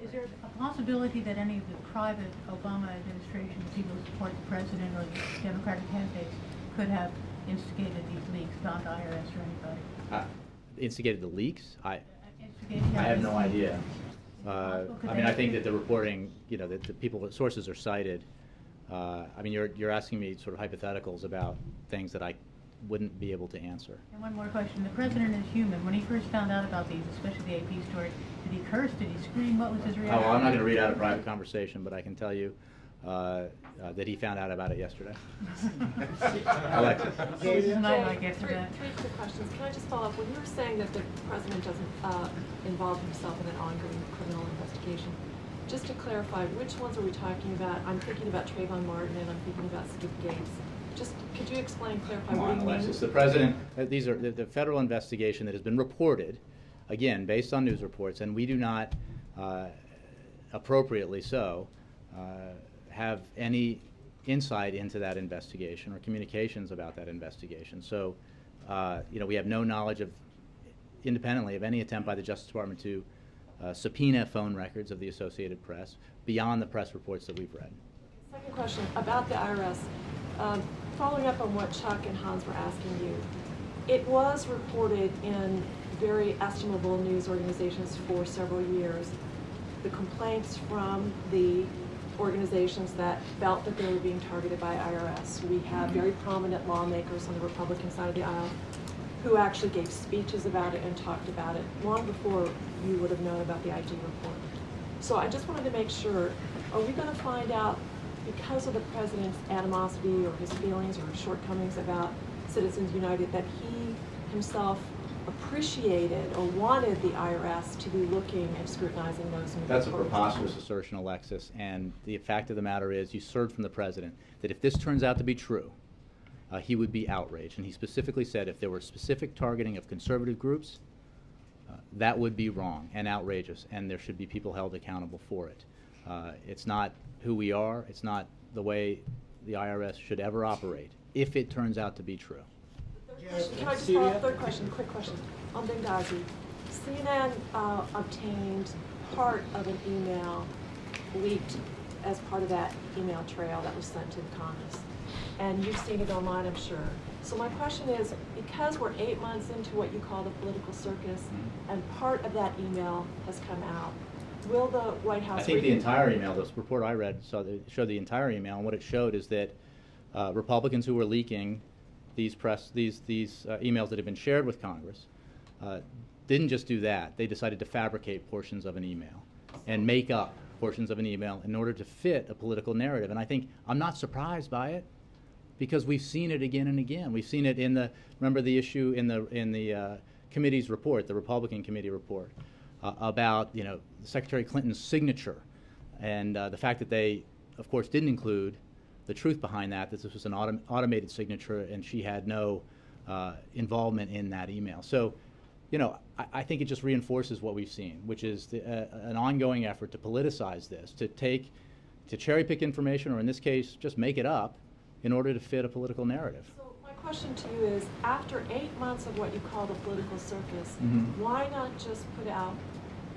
Is there a possibility that any of the private Obama administration people who support the president or the Democratic candidates could have instigated these leaks, not the IRS or anybody? Instigated the leaks? I have no idea. I think that the reporting, that the people, the sources are cited. You're asking me sort of hypotheticals about things that I wouldn't be able to answer. And one more question. The president is human. When he first found out about these, especially the AP story, did he curse? Did he scream? What was his reaction? Oh, well, I'm not going to read out a private conversation, but I can tell you that he found out about it yesterday. Alexis. Three quick questions. Can I just follow up? When you were saying that the president doesn't involve himself in an ongoing criminal investigation, just to clarify, which ones are we talking about? I'm thinking about Trayvon Martin and I'm thinking about Steve Gates. Just could you explain, clarify what you mean? Alexis, the president, these are the federal investigation that has been reported, again, based on news reports, and we do not, appropriately so, have any insight into that investigation or communications about that investigation. So, we have no knowledge of independently of any attempt by the Justice Department to subpoena phone records of the Associated Press beyond the press reports that we've read. Second question about the IRS. Following up on what Chuck and Hans were asking you, it was reported in very estimable news organizations for several years, the complaints from the organizations that felt that they were being targeted by IRS. We have very prominent lawmakers on the Republican side of the aisle who actually gave speeches about it and talked about it long before you would have known about the IG report. So I just wanted to make sure, are we going to find out, because of the president's animosity or his feelings or shortcomings about Citizens United, that he himself appreciated or wanted the IRS to be looking and scrutinizing those? That's a preposterous assertion, Alexis, and the fact of the matter is you heard from the president that if this turns out to be true, he would be outraged. And he specifically said if there were specific targeting of conservative groups, that would be wrong and outrageous, and there should be people held accountable for it. It's not who we are. It's not the way the IRS should ever operate, if it turns out to be true. Can I just follow up? Third question, quick question. On Benghazi, CNN obtained part of an email leaked as part of that email trail that was sent to the Congress. And you've seen it online, I'm sure. So my question is, because we're 8 months into what you call the political circus, and part of that email has come out, will the White House... I think the entire email, this report I read showed the entire email, and what it showed is that Republicans who were leaking these emails that have been shared with Congress didn't just do that. They decided to fabricate portions of an email and make up portions of an email in order to fit a political narrative. And I think I'm not surprised by it, because we've seen it again and again. We've seen it in the, remember the issue in the committee's report, the Republican committee report, about Secretary Clinton's signature, and the fact that they, of course, didn't include the truth behind that this was an automated signature and she had no involvement in that email. So, I think it just reinforces what we've seen, which is an ongoing effort to politicize this, to cherry pick information, or in this case, just make it up in order to fit a political narrative. So my question to you is, after 8 months of what you call the political circus, why not just put out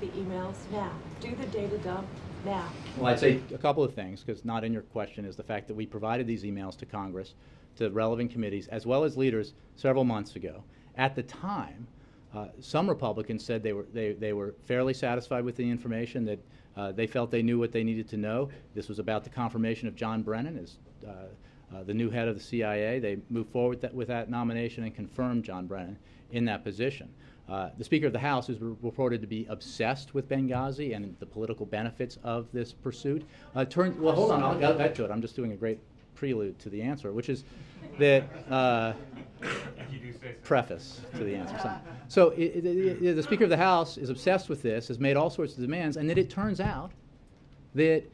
the emails now? Do the data dump now? Well, I'd say a couple of things, because not in your question is the fact that we provided these emails to Congress, to relevant committees, as well as leaders several months ago. At the time, some Republicans said they were fairly satisfied with the information, that they felt they knew what they needed to know. This was about the confirmation of John Brennan as the new head of the CIA. They moved forward with that nomination and confirmed John Brennan in that position. The Speaker of the House is reported to be obsessed with Benghazi and the political benefits of this pursuit. Well, hold on, I'll get to it. I'm just doing a great prelude to the answer, which is that preface to the answer. So the Speaker of the House is obsessed with this, has made all sorts of demands, and then it turns out that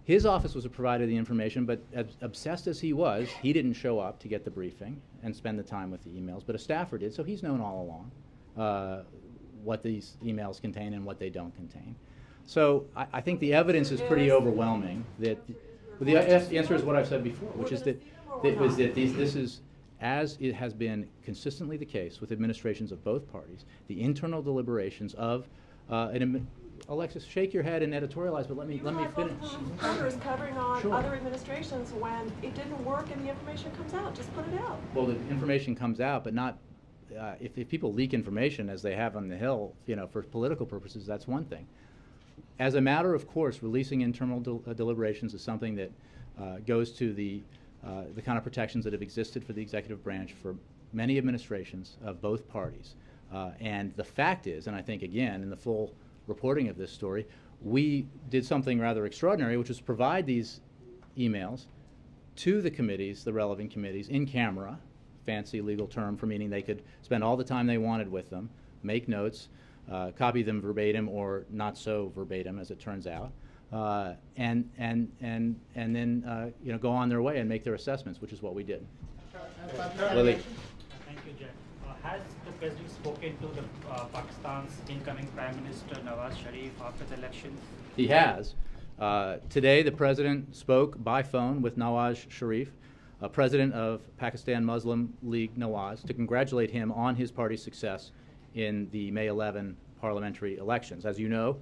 his office was provided the information, but as obsessed as he was, he didn't show up to get the briefing and spend the time with the emails, but a staffer did, so he's known all along what these emails contain and what they don't contain. So I think the evidence is pretty overwhelming. That the answer is what I've said before, which is that this is, as it has been consistently the case with administrations of both parties, the internal deliberations of Alexis, shake your head and editorialize, but let me finish. Reporters covering on other administrations when it didn't work and the information comes out. Just put it out. Well, the information comes out, but not if people leak information as they have on the Hill, for political purposes. That's one thing. As a matter of course, releasing internal deliberations is something that goes to the kind of protections that have existed for the executive branch for many administrations of both parties. And the fact is, and I think again in the full reporting of this story, we did something rather extraordinary, which was provide these emails to the committees, the relevant committees, in camera, fancy legal term for meaning they could spend all the time they wanted with them, make notes, copy them verbatim or not so verbatim, as it turns out, and then go on their way and make their assessments, which is what we did. Lily. Thank you, Jack. Has the President spoken to the Pakistan's incoming Prime Minister Nawaz Sharif after the election? He has. Today, the President spoke by phone with Nawaz Sharif, President of Pakistan Muslim League Nawaz, to congratulate him on his party's success in the May 11 parliamentary elections. As you know,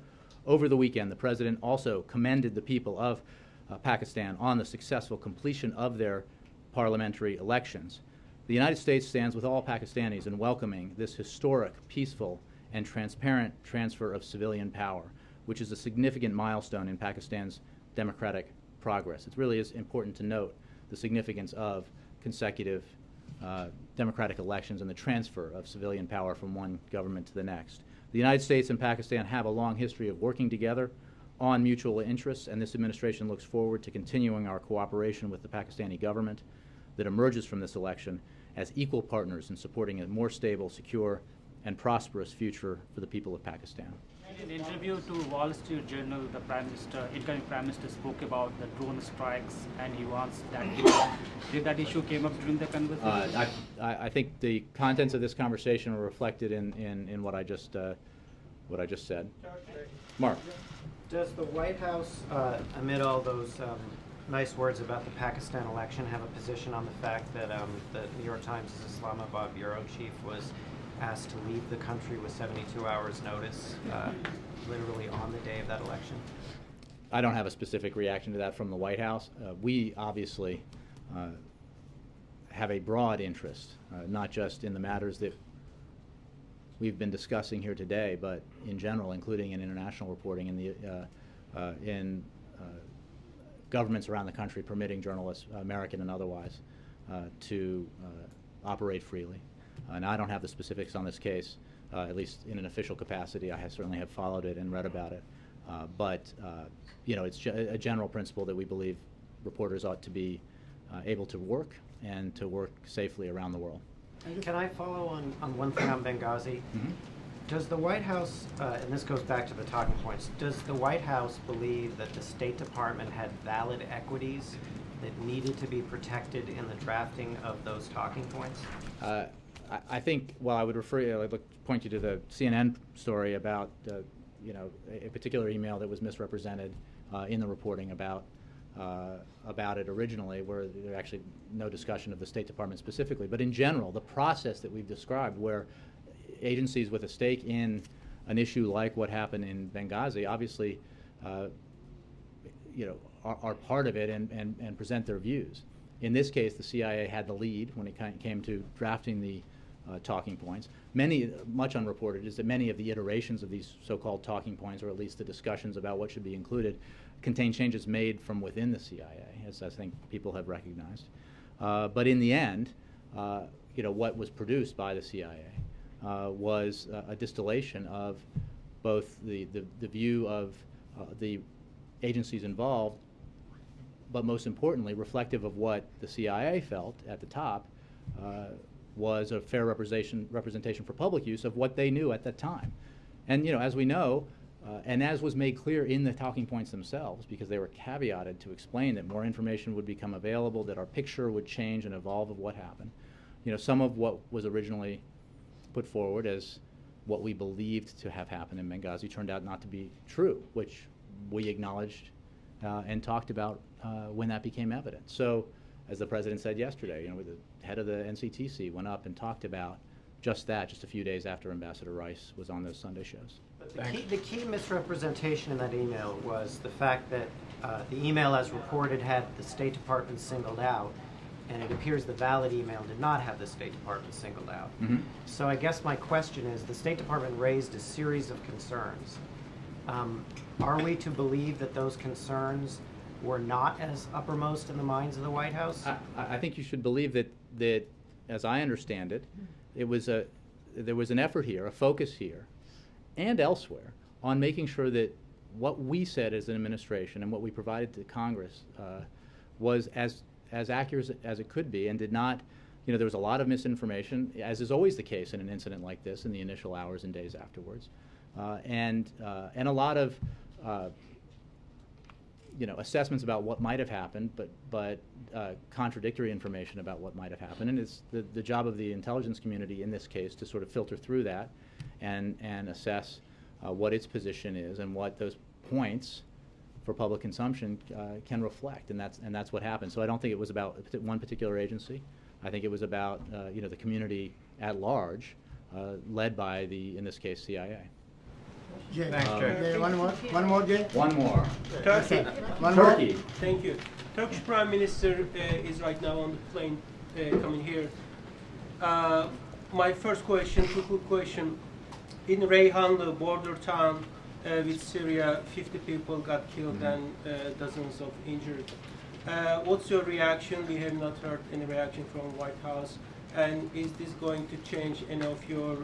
over the weekend, the President also commended the people of Pakistan on the successful completion of their parliamentary elections. The United States stands with all Pakistanis in welcoming this historic, peaceful, and transparent transfer of civilian power, which is a significant milestone in Pakistan's democratic progress. It really is important to note the significance of consecutive democratic elections and the transfer of civilian power from one government to the next. The United States and Pakistan have a long history of working together on mutual interests, and this administration looks forward to continuing our cooperation with the Pakistani government that emerges from this election as equal partners in supporting a more stable, secure, and prosperous future for the people of Pakistan. In an interview to Wall Street Journal, the incoming Prime Minister spoke about the drone strikes, and he wants that. Did that issue came up during the conversation? I think the contents of this conversation are reflected in what I just said. Mark. Does the White House, amid all those nice words about the Pakistan election, have a position on the fact that the New York Times' Islamabad bureau chief was asked to leave the country with 72 hours notice, literally on the day of that election? I don't have a specific reaction to that from the White House. We obviously have a broad interest, not just in the matters that we've been discussing here today, but in general, including in international reporting in governments around the country permitting journalists, American and otherwise, to operate freely. And I don't have the specifics on this case, at least in an official capacity. I certainly have followed it and read about it. But it's a general principle that we believe reporters ought to be able to work and to work safely around the world. Can I follow on one thing on Benghazi? Mm-hmm. Does the White House, and this goes back to the talking points, does the White House believe that the State Department had valid equities that needed to be protected in the drafting of those talking points? I think, well, I would point you to the CNN story about, a particular email that was misrepresented in the reporting about it originally, where there actually no discussion of the State Department specifically. But in general, the process that we've described, where agencies with a stake in an issue like what happened in Benghazi, obviously, are part of it and present their views. In this case, the CIA had the lead when it came to drafting the talking points. Much unreported is that many of the iterations of these so-called talking points, or at least the discussions about what should be included, contain changes made from within the CIA, as I think people have recognized. But in the end, what was produced by the CIA was a distillation of both the view of the agencies involved, but most importantly, reflective of what the CIA felt at the top was a fair representation for public use of what they knew at that time. And as we know, and as was made clear in the talking points themselves, because they were caveated to explain that more information would become available, that our picture would change and evolve of what happened. Some of what was originally put forward as what we believed to have happened in Benghazi turned out not to be true, which we acknowledged and talked about when that became evident. So, as the President said yesterday, the head of the NCTC went up and talked about just that just a few days after Ambassador Rice was on those Sunday shows. But the key misrepresentation in that email was the fact that the email as reported had the State Department singled out, and it appears the valid email did not have the State Department singled out. Mm-hmm. So I guess my question is, the State Department raised a series of concerns. Are we to believe that those concerns were not as uppermost in the minds of the White House? I think you should believe that, as I understand it, there was an effort here, a focus here, and elsewhere, on making sure that what we said as an administration and what we provided to Congress was as accurate as it could be, and did not, there was a lot of misinformation, as is always the case in an incident like this in the initial hours and days afterwards, and a lot of assessments about what might have happened, but contradictory information about what might have happened. And it's the job of the intelligence community in this case to sort of filter through that and assess what its position is and what those points for public consumption can reflect. And that's what happened. So I don't think it was about one particular agency. I think it was about the community at large led by the, in this case, CIA. Jay. Thanks, Jay. One more, Jay. One more. Turkey. Turkey. Thank you. Turkish Prime Minister is right now on the plane coming here. My first question, two quick question. In Reyhanlı, border town with Syria, 50 people got killed and dozens of injured. What's your reaction? We have not heard any reaction from White House. And is this going to change any of your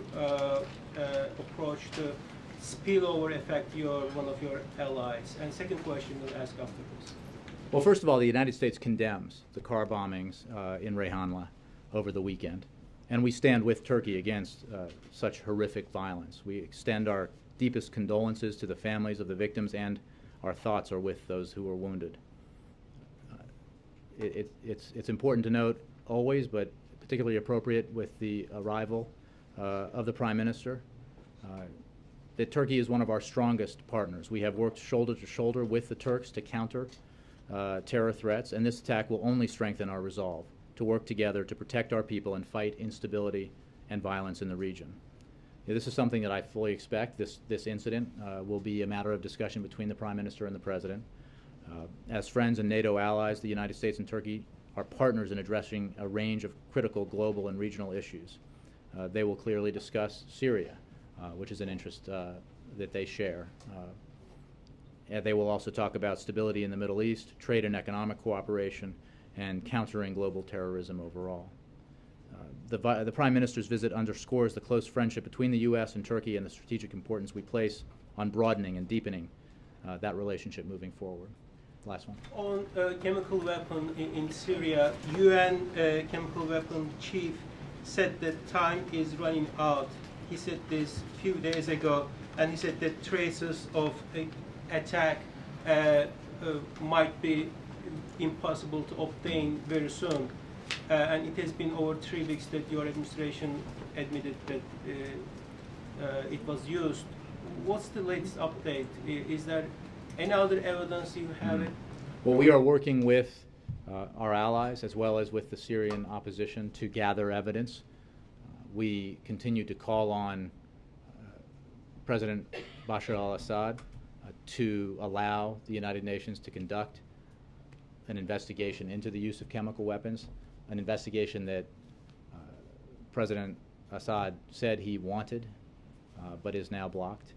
approach to spillover affect one of your allies? And second question we'll ask after this. Well, first of all, the United States condemns the car bombings in Reyhanlı over the weekend, and we stand with Turkey against such horrific violence. We extend our deepest condolences to the families of the victims, and our thoughts are with those who were wounded. It's important to note always, but particularly appropriate with the arrival of the Prime Minister, that Turkey is one of our strongest partners. We have worked shoulder to shoulder with the Turks to counter terror threats, and this attack will only strengthen our resolve to work together to protect our people and fight instability and violence in the region. This is something that I fully expect. This incident will be a matter of discussion between the Prime Minister and the President. As friends and NATO allies, the United States and Turkey are partners in addressing a range of critical global and regional issues. They will clearly discuss Syria, which is an interest that they share. And they will also talk about stability in the Middle East, trade and economic cooperation, and countering global terrorism overall. The Prime Minister's visit underscores the close friendship between the U.S. and Turkey and the strategic importance we place on broadening and deepening that relationship moving forward. Last one. On chemical weapon in Syria, UN chemical weapon chief said that time is running out. He said this a few days ago, and he said that traces of attack might be impossible to obtain very soon. And it has been over 3 weeks that your administration admitted that it was used. What's the latest update? Is there any other evidence you have? Well, we are working with our allies as well as with the Syrian opposition to gather evidence. We continue to call on President Bashar al-Assad to allow the United Nations to conduct an investigation into the use of chemical weapons, an investigation that President Assad said he wanted, but is now blocked.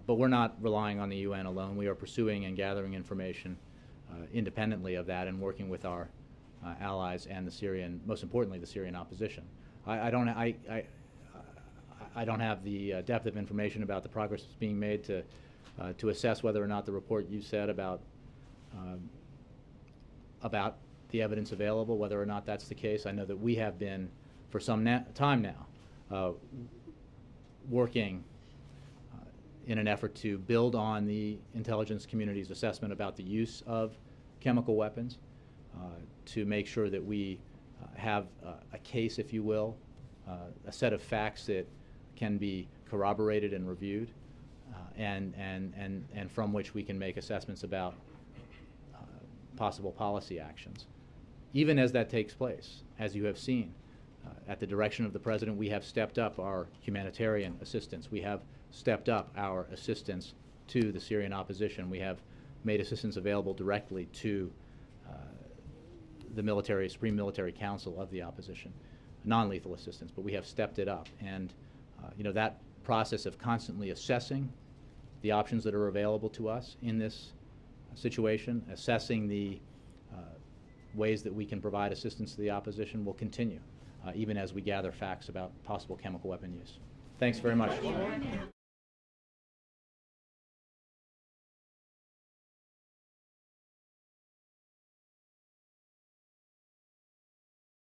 But we're not relying on the UN alone. We are pursuing and gathering information independently of that and working with our allies and the Syrian, most importantly, the Syrian opposition. I don't have the depth of information about the progress that's being made to assess whether or not the report you said about the evidence available, whether or not that's the case. I know that we have been, for some time now, working in an effort to build on the intelligence community's assessment about the use of chemical weapons, to make sure that we have a case, if you will, a set of facts that can be corroborated and reviewed, and from which we can make assessments about possible policy actions. Even as that takes place, as you have seen, at the direction of the President, we have stepped up our humanitarian assistance. We have stepped up our assistance to the Syrian opposition. We have made assistance available directly to the Supreme Military Council of the opposition, non-lethal assistance, but we have stepped it up. And that process of constantly assessing the options that are available to us in this situation, assessing the ways that we can provide assistance to the opposition will continue, even as we gather facts about possible chemical weapon use. Thanks very much.